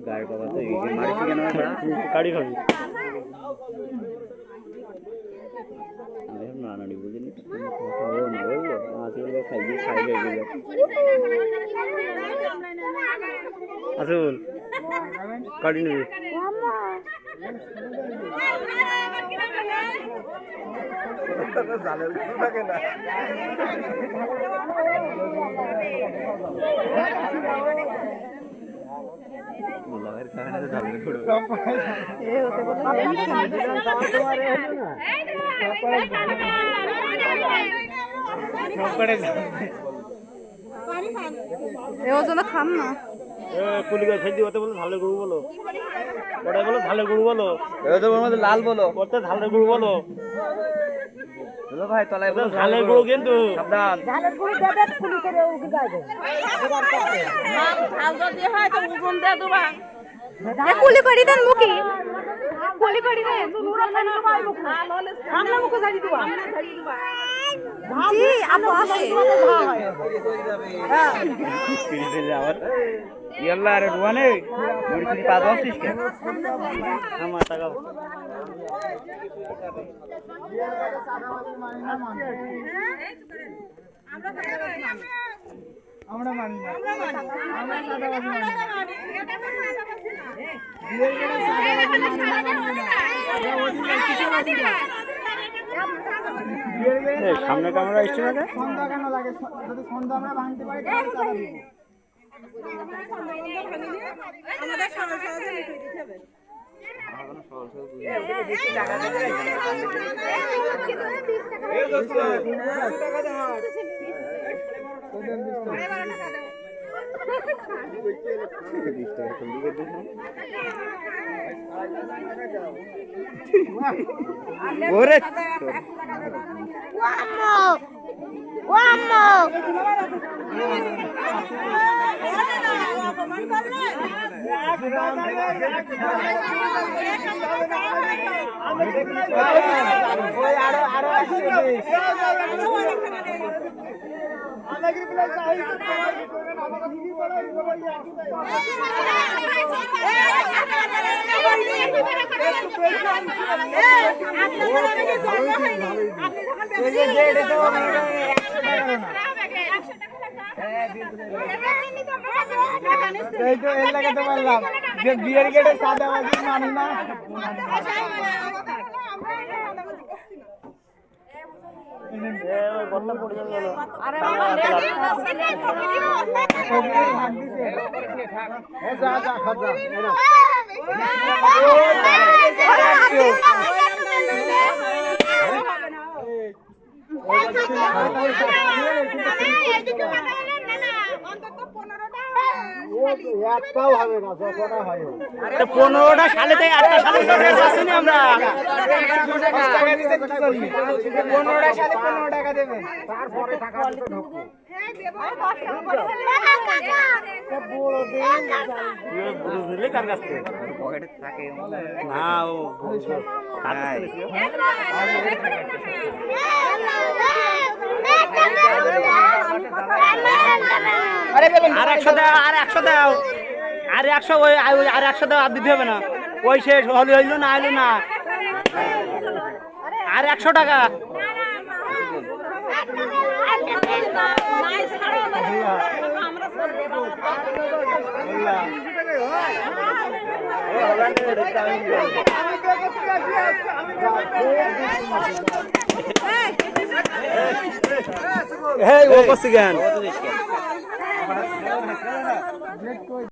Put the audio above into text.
গাড়ি বাবা তো মারিছি কেন গাড়ি খাবি নানানি বুঝিনি আসুন গাড়ি নেবে খান না পুলিকা খেয়ে দিতে বলো ঝালের গরু বলো ওটাই বলো ঝালের গরু বলো লাল বলো ওটা ঝালের গরু বলো ভাই তলায় বলো ঝালের গরু কিন্তু সাবধান ঝালের গুড়ি দেবে কুলি করে উঠে যাবে ঝাল যদি হয় তো উগুন দে দুবা কুলি করি দেন মুকি কুলি করি দে নুরা খালি ভাই মুখ আমরা মুখ ঝাড়ি দিবা আমরা ঝাড়ি দিবা জি আপু আসে হ্যাঁ পিড়িতে যাওয়ার ইয়াল্লা আরে রুয়ানে মুড়ি পা দছিস কে আমার টাকা আমরা মানি না আমরা সাদাবাজি মানি এটা তো সাদাবাজি না সামনে ক্যামেরা আসছে না সন্ধ্যা কেন লাগে যদি সন্ধ্যা আমরা ভাঙতে পারি তাহলে সাদা দিব আমাদের সমস্যা আছে লিখে দিতে হবে ওরে বিয়ের গেটে সাদাবাজি মানি না পনেরোটা সালে থেকে 8টা সালে আমরা 15টা সালে 15 টাকা দেবেন তারপরে টাকা ঢুকবো না ও আর 100 দাও আর 100 দাও আর 100 ওই আর 100 দাও আর দিতে হবে না ওই শেষ হইলো না হইলো না আর 100 টাকা ও করছি জ্ঞান